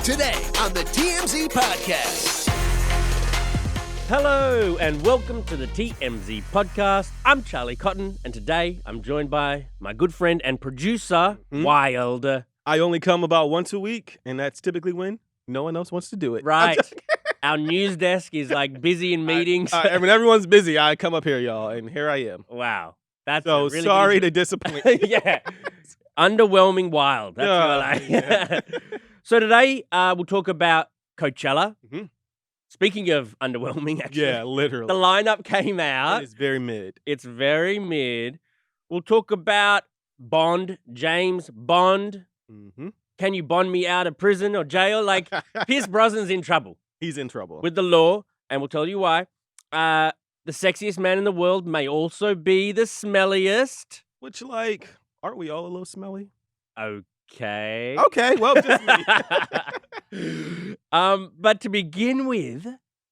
Today on the TMZ Podcast. Hello and welcome to the TMZ Podcast. I'm Charlie Cotton and today I'm joined by my good friend and producer, Wyld. I only come about once a week, and that's typically when no one else wants to do it. Right. Our news desk is like busy in meetings. When everyone's busy, I come up here, y'all, and here I am. Wow. That's So really sorry to disappoint you. Yeah. Underwhelming Wyld. That's what I like. Yeah. So today we'll talk about Coachella. Mhm. Speaking of underwhelming, actually. Yeah, literally. The lineup came out. It's very mid. It's very mid. We'll talk about Bond, James Bond. Mm-hmm. Can you bond me out of prison or jail? Like, Pierce Brosnan's in trouble He's in trouble. with the law, and we'll tell you why. The sexiest man in the world may also be the smelliest. Which, like, aren't we all a little smelly? Okay. Okay, well, just me. But to begin with,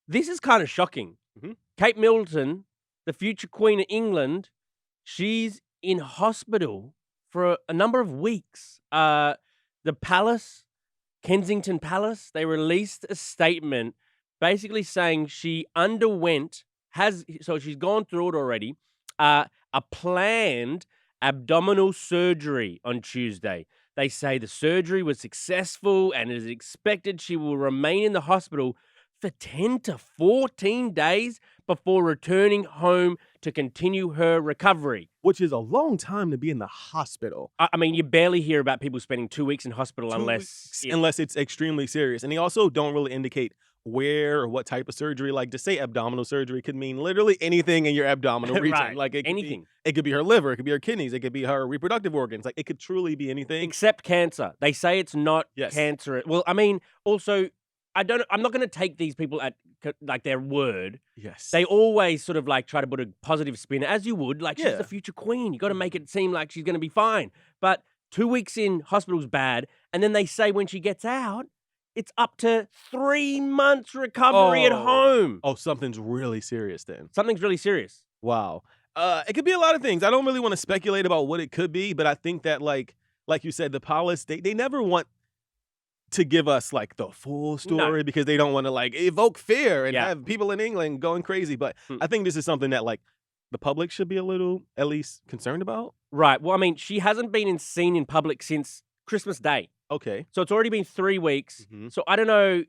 this is kind of shocking. Mhm. Kate Middleton, the future Queen of England, she's in hospital for a number of weeks. The palace, Kensington Palace, they released a statement basically saying she underwent, so she's gone through it already, a planned abdominal surgery on Tuesday. They say the surgery was successful and it is expected she will remain in the hospital for 10 to 14 days before returning home to continue her recovery. Which is a long time to be in the hospital. I mean, you barely hear about people spending 2 weeks in hospital 2 unless... weeks, unless it's extremely serious. And they also don't really indicate where or what type of surgery. Like, to say abdominal surgery could mean literally anything in your abdominal region. Right, Like, anything. It could be her liver, it could be her kidneys, it could be her reproductive organs. Like, it could truly be anything. Except cancer. They say it's not Yes. cancer. Well, I mean, also, I'm not going to take these people at like their word. Yes. They always sort of like try to put a positive spin, as you would. Like, she's Yeah. the future queen. You got to make it seem like she's going to be fine. But 2 weeks in hospital's bad. And then they say when she gets out, it's up to 3 months recovery at home. Oh, something's really serious then. Something's really serious. Wow. It could be a lot of things. I don't really want to speculate about what it could be, but I think that like you said, the palace, they never want to give us like the full story because they don't want to like evoke fear and have people in England going crazy. But I think this is something that like the public should be a little at least concerned about. Right. Well, I mean, she hasn't been seen in public since Christmas Day. Okay. So it's already been 3 weeks. Mhm. So I don't know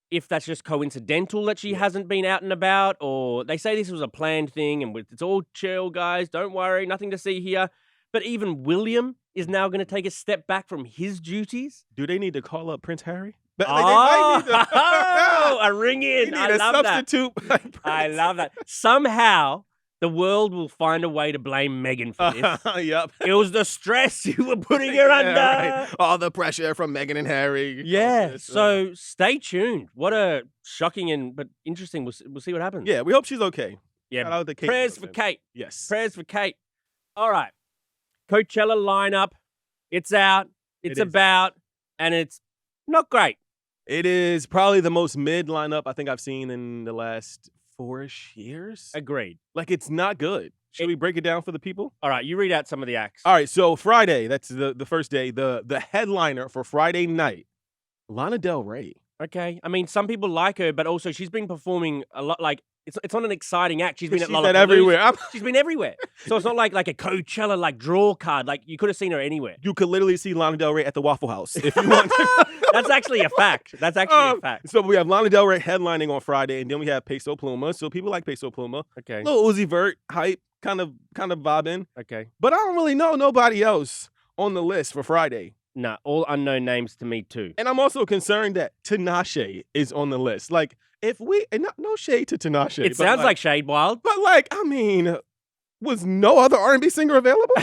if that's just coincidental that she hasn't been out and about, or they say this was a planned thing and it's all chill, guys. Don't worry, nothing to see here. But even William is now going to take a step back from his duties. Do they need to call up Prince Harry? Oh, a ring in. They I need a love that. substitute. I love that. Somehow, the world will find a way to blame Meghan for this. Yep. It was the stress you were putting her under. Right. All the pressure from Meghan and Harry. Yeah, This, so stay tuned. What a shocking but interesting. We'll see what happens. yeah, we hope she's okay. Yeah. Shout out to Kate Prayers for Middleton. Kate. Yes. Prayers for Kate. All right. Coachella lineup. It's out. It's It is. about, and it's not great. It is probably the most mid lineup I think I've seen in the last 4-ish years. Agreed. Like, it's not good. Should we break it down for the people? All right, you read out some of the acts. All right, so Friday, that's the first day. The headliner for Friday night, Lana Del Rey. Okay. I mean, some people like her, but also she's been performing a lot. Like, it's not an exciting act. She's been at Lollapalooza. everywhere. She's been everywhere. So it's not like a Coachella like draw card. Like, you could have seen her anywhere. You could literally see Lana Del Rey at the Waffle House if you want. That's actually a fact. That's actually a fact. So we have Lana Del Rey headlining on Friday, and then we have Peso Pluma. So people like Peso Pluma. Okay. Little Uzi Vert hype, kind of vibing. Okay. But I don't really know nobody else on the list for Friday. Nah, all unknown names to me too. And I'm also concerned that Tinashe is on the list. Like, if we, and no shade to Tinashe. It sounds like Shade Wyld. But like, I mean, was no other R&B singer available?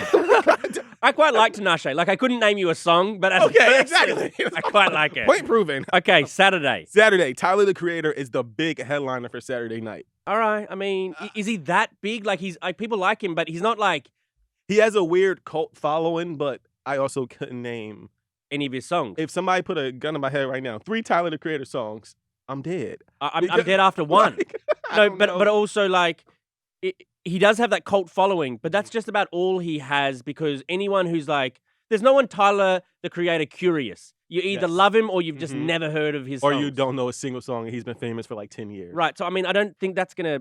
I quite like Tinashe. Like, I couldn't name you a song, but as a Okay, person, exactly. I quite like it. Point proven. Okay, Saturday. Saturday, Tyler, the Creator, is the big headliner for Saturday night. All right. I mean, is he that big? Like, people like him, but he's not like He has a weird cult following, but I also couldn't name any of his songs. if somebody put a gun in my head right now, 3 Tyler, the Creator songs, I'm dead. I'm dead after one. Like, I No, don't but know. also like he does have that cult following, but that's just about all he has because anyone who's like, there's no one Tyler the Creator curious. You either Yes. love him or you've just Mhm. never heard of his Or songs. you don't know a single song, and he's been famous for like 10 years. Right. So I mean, I don't think that's gonna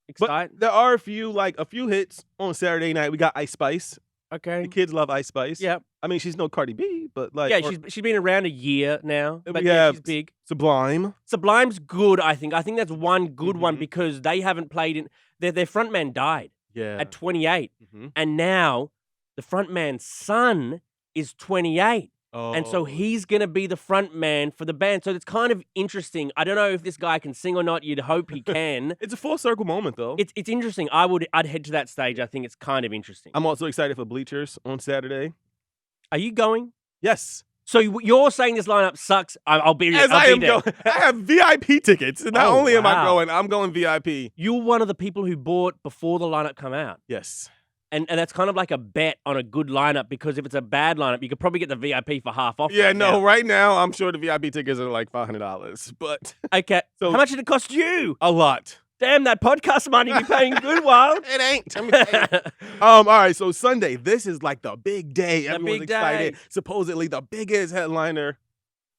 excite. But there are a few hits on Saturday night. We got Ice Spice. Okay. The kids love Ice Spice. Yeah. I mean, she's no Cardi B, but like Yeah. She's been around a year now, we but yeah, have she's big. Sublime. Sublime's good. I think that's one good one Mhm. because they haven't played in. Their frontman died Yeah. at 28, Mhm. and now the frontman's son is 28. Oh. And so he's going to be the front man for the band. So it's kind of interesting. I don't know if this guy can sing or not. You'd hope he can. It's a full circle moment, though. It's interesting. I'd head to that stage. I think it's kind of interesting. I'm also excited for Bleachers on Saturday. Are you going? Yes. So you're saying this lineup sucks. I'll be As I'll I be am there. going. I have VIP tickets. Not Oh, only am I wow. going, I'm going VIP. You're one of the people who bought before the lineup come out. Yes. And that's kind of like a bet on a good lineup because if it's a bad lineup, you could probably get the VIP for half off. Yeah, right no, now. right now, I'm sure the VIP tickets are like $500. But Okay. So- How much did it cost you? a lot. Damn, that podcast money be paying good, Wyld. It ain't. I'm saying. All right, so Sunday, this is like the big day. The Everyone's big excited. day. Supposedly the biggest headliner.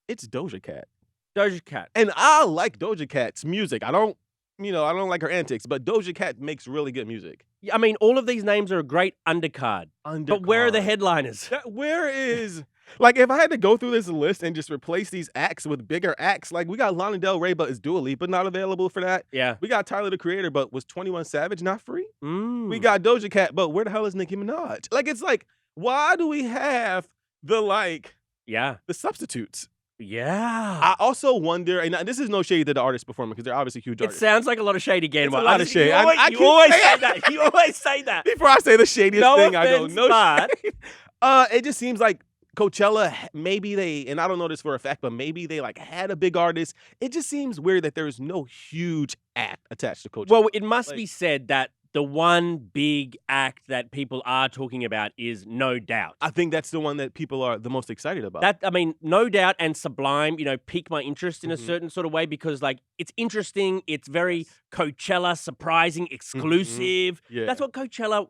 It's Doja Cat. Doja Cat. And I like Doja Cat's music. I don't like her antics, but Doja Cat makes really good music. I mean, all of these names are a great undercard. But where are the headliners? Where is like if I had to go through this list and just replace these acts with bigger acts, like we got Lana Del Rey, but it's Dua Lipa not available for that. Yeah. We got Tyler the Creator, but was 21 Savage not free? Mm. We got Doja Cat, but where the hell is Nicki Minaj? Like it's like, why do we have the substitutes? Yeah. I also wonder, and this is no shade to the artist performer because they're obviously huge It artists. sounds like a lot of shade again. It's a Wyld. lot of shade. You I always, keep you always saying say it. that. You always say that. Before I say the shadiest No thing, I go, offense, no but- shade. It just seems like Coachella, maybe they, and I don't know this for a fact, but maybe they like had a big artist. It just seems weird that there's no huge act attached to Coachella. Well, it must Like- be said that the one big act that people are talking about is No Doubt. I think that's the one that people are the most excited about. That I mean, No Doubt and Sublime, pique my interest in a Mhm. certain sort of way because, like, it's interesting. It's very Coachella, surprising, exclusive. Yeah. That's what Coachella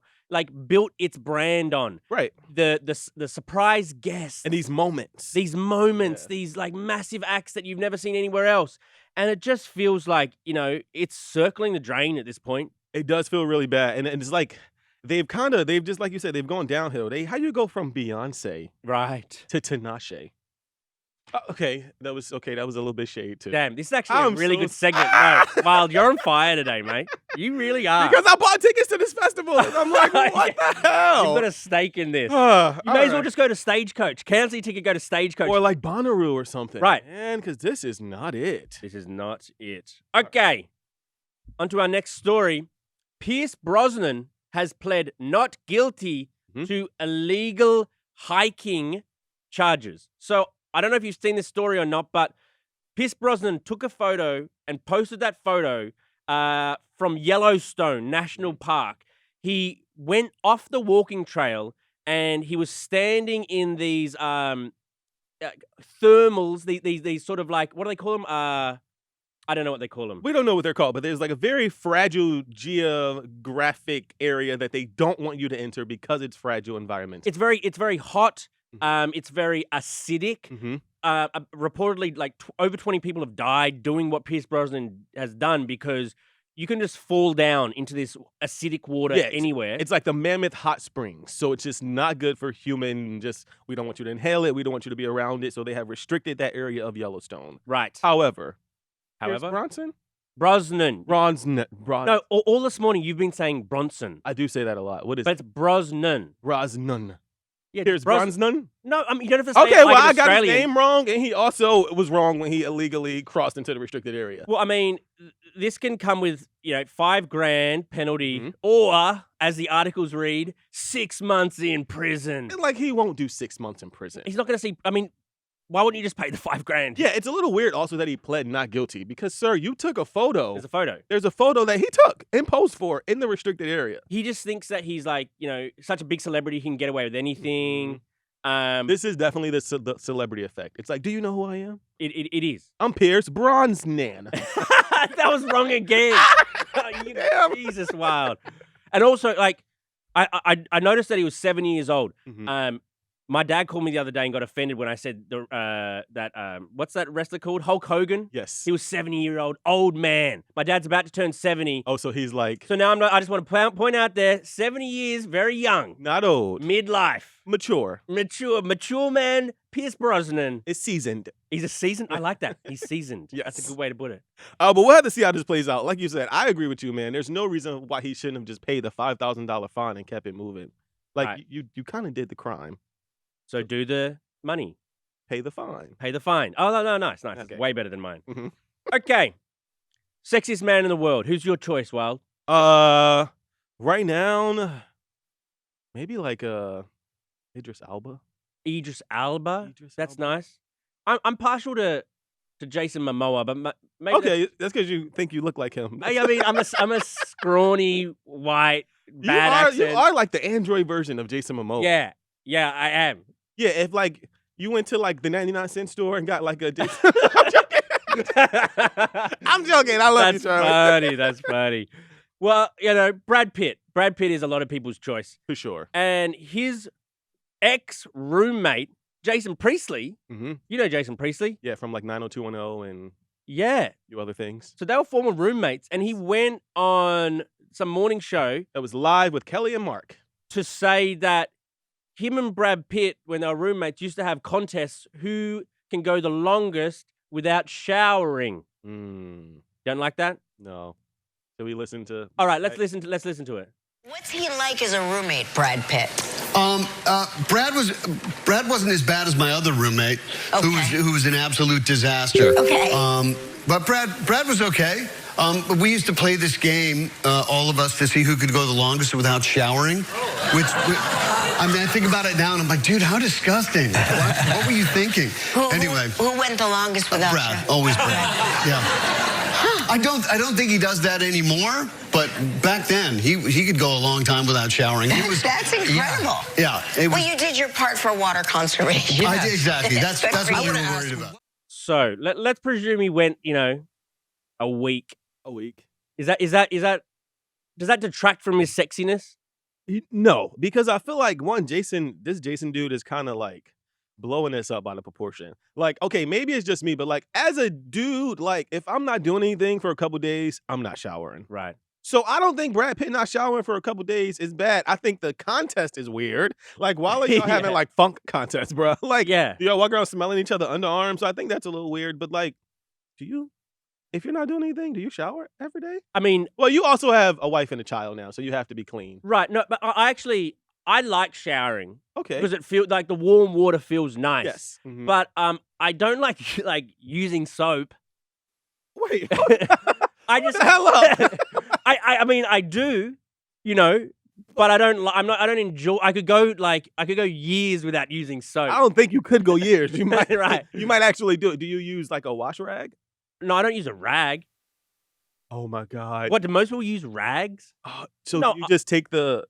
built its brand on. right. The surprise guests, And these moments. these moments, Yeah. these massive acts that you've never seen anywhere else, and it just feels like it's circling the drain at this point. It does feel really bad. And it's like they've just like you said, they've gone downhill. How you go from Beyonce Right. to Tinashe? Okay, that was a little bit shade too. Damn, this is actually I'm a really so good segment. No, Wyld, you're on fire today, mate. You really are. Because I bought tickets to this festival. And I'm like, what the hell? You've got a stake in this. You You may as well just go to Stagecoach. Cancel your ticket, go to Stagecoach. or like Bonnaroo or something. Right. Man, because this is not it. This is not it. Okay. On to our next story. Pierce Brosnan has pled not guilty Mhm. to illegal hiking charges. So I don't know if you've seen this story or not, but Pierce Brosnan took a photo and posted that photo from Yellowstone National Park. He went off the walking trail and he was standing in these thermals, these sort of like, what do they call them? I don't know what they call them. We don't know what they're called, but there's like a very fragile geographic area that they don't want you to enter because it's fragile environment. It's very hot. It's very acidic. Mhm. Reportedly, over 20 people have died doing what Pierce Brosnan has done because you can just fall down into this acidic water Yeah, anywhere. It's like the Mammoth Hot Springs. So it's just not good for human. We don't want you to inhale it. We don't want you to be around it. So they have restricted that area of Yellowstone. Right. However, However, Bronson? Brosnan. Brosnan. No, all this morning you've been saying Bronson, I do say that a lot. What is but it's Brosnan. Brosnan? Yeah, Here's Brosnan. No, I mean, you don't have to say Okay, it like well, an I got his Australian. name wrong, and he also was wrong when he illegally crossed into the restricted area. Well, I mean, this can come with, $5,000 penalty, Mhm. or, as the articles read, 6 months in prison. Like, he won't do 6 months in prison. He's not going to see. I mean, why wouldn't you just pay the $5,000? Yeah, it's a little weird also that he pled not guilty because, sir, you took a photo. There's a photo. There's a photo that he took and posed for in the restricted area. He just thinks that he's such a big celebrity, he can get away with anything. This is definitely the celebrity effect. It's like, do you know who I am? It is. I'm Pierce Brosnan. That was wrong again. Damn. Jesus, wild. And also, I noticed that he was 7 years old. Mhm. My dad called me the other day and got offended when I said what's that wrestler called? Hulk Hogan? Yes. He was 70-year-old old man. My dad's about to turn 70. Oh, so he's like So now I just want to point out there, 70 years, very young. not old, Midlife. mature. Mature man, Pierce Brosnan. It's seasoned. He's a seasoned. I like that. He's seasoned. Yes. That's a good way to put it. But we'll have to see how this plays out. Like you said, I agree with you, man. There's no reason why he shouldn't have just paid the $5,000 fine and kept it moving. Like Right. you kind of did the crime. So do the money. Pay the fine. Pay the fine. Oh, no, nice. Okay. Way better than mine. Mhm. Okay. Sexiest man in the world. Who's your choice, Wyld? Right now, maybe like Idris Elba. Idris Elba. Idris That's Elba. nice. I'm partial to Jason Momoa, but maybe Okay, that's because you think you look like him. I mean, I'm a scrawny white bad accent. You are like the Android version of Jason Momoa. Yeah, I am. Yeah, if like you went to like the 99-cent store and got like a Jason. I'm joking. I love you, Charlie. That's funny. Well, Brad Pitt. Brad Pitt is a lot of people's choice. For sure. And his ex-roommate, Jason Priestley, Mm-hmm. you know Jason Priestley? Yeah, from like 90210 and Yeah. a few other things. So they were former roommates, and he went on some morning show That was live with Kelly and Mark. to say that him and Brad Pitt, when they were roommates, used to have contests who can go the longest without showering. Don't like that? No. Should we listen to? All right, let's listen to it. What's he like as a roommate, Brad Pitt? Brad wasn't as bad as my other roommate, Okay. who was an absolute disaster. Okay. But Brad was okay. But we used to play this game, all of us, to see who could go the longest without showering. I mean, I think about it now, and I'm like, dude, how disgusting. What were you thinking? Anyway. Who went the longest without Brad, showering? always Brad. Yeah. I don't think he does that anymore. But back then, he could go a long time without showering. That's incredible. Yeah. Well, you did your part for water conservation. I did, exactly. That's Good what for we you. were worried about. So let's presume he went, a week. A week. Does that detract from his sexiness? No, because I feel like this Jason dude is kind of like blowing this up out of proportion. Like, okay, maybe it's just me, but like as a dude, like if I'm not doing anything for a couple days, I'm not showering. Right. So I don't think Brad Pitt not showering for a couple days is bad. I think the contest is weird. Like, why are y'all having like funk contests, bro? Like, Yeah. y'all walk around smelling each other underarms. So I think that's a little weird. But like, if you're not doing anything, do you shower every day? I mean, Well, you also have a wife and a child now, so you have to be clean. right. No, but I like showering Okay. because it feels like the warm water feels nice. Yes. Mhm. But I don't like using soap. Wait. I just hell up? I mean I do, but I don't. I don't enjoy. I could go years without using soap. I don't think you could go years. You might Right. You might actually do it. Do you use like a wash rag? No, I don't use a rag. Oh my god. What do most people use rags? So No, you just take the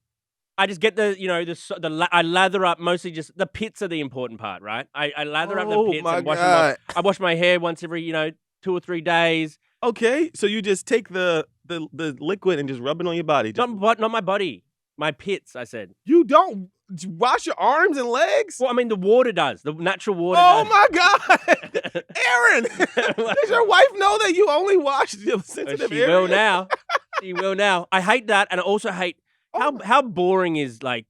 I just get I lather up mostly just the pits are the important part, right? I lather up the Oh pits my and wash them God. off. I wash my hair once every 2 or 3 days. Okay, so you just take the liquid and just rub it on your body. Just, Not my body, my pits. I said. you don't wash your arms and legs? Well, I mean the water does. The natural water. Oh does. my god. Aaron, does your wife know that you only wash the sensitive She areas? will now. She will now. I hate that, and I also hate how boring is like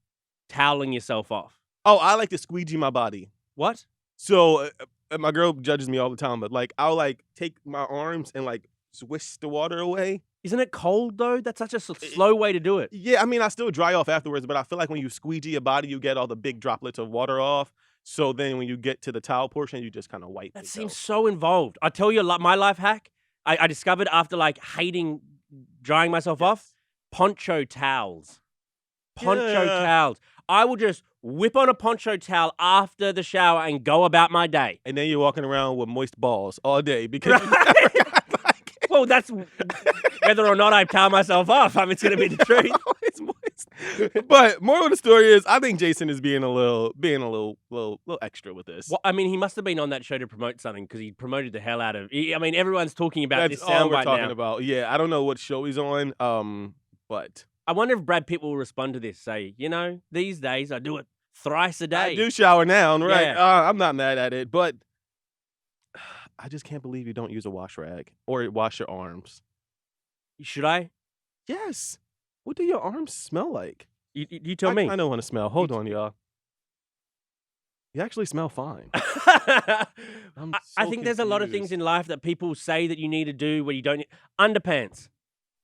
toweling yourself off. Oh, I like to squeegee my body. What? So my girl judges me all the time, but like I'll like take my arms and like swish the water away. Isn't it cold though? That's such a slow way to do it. Yeah, I mean I still dry off afterwards, but I feel like when you squeegee your body, you get all the big droplets of water off. So then when you get to the towel portion, you just kind of wipe. That it seems out. so involved. I tell you, my life hack. I discovered after hating drying myself off. Poncho towels. Poncho Yeah. towels. I will just whip on a poncho towel after the shower and go about my day. And then you're walking around with moist balls all day because Well, that's whether or not I towel myself off. I mean, it's going to be the truth. it's moist. But moral of the story is, I think Jason is being a little extra with this. Well, I mean, he must have been on that show to promote something because he promoted the hell out of. I mean, everyone's talking about That's this all we're soundbite talking now. about. Yeah, I don't know what show he's on. But I wonder if Brad Pitt will respond to this. Say, these days I do it thrice a day. I do shower now, right? Yeah. I'm not mad at it, but I just can't believe you don't use a wash rag or wash your arms. Should I? Yes. What do your arms smell like? You tell me. I don't want to smell. Hold on, y'all. You actually smell fine. I so think there's a lot of things confused. in life that people say that you need to do where you don't need. Underpants.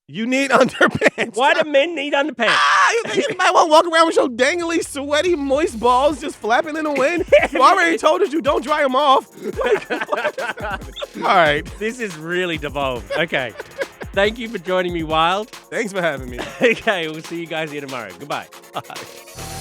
You need underpants. Why do men need underpants? You think anybody want to walk around with your dangly, sweaty, moist balls just flapping in the wind? You already told us you don't dry them off. All right. This is really devolved. Okay. Thank you for joining me, Wyld. Thanks for having me. Okay, we'll see you guys here tomorrow. Goodbye. Bye.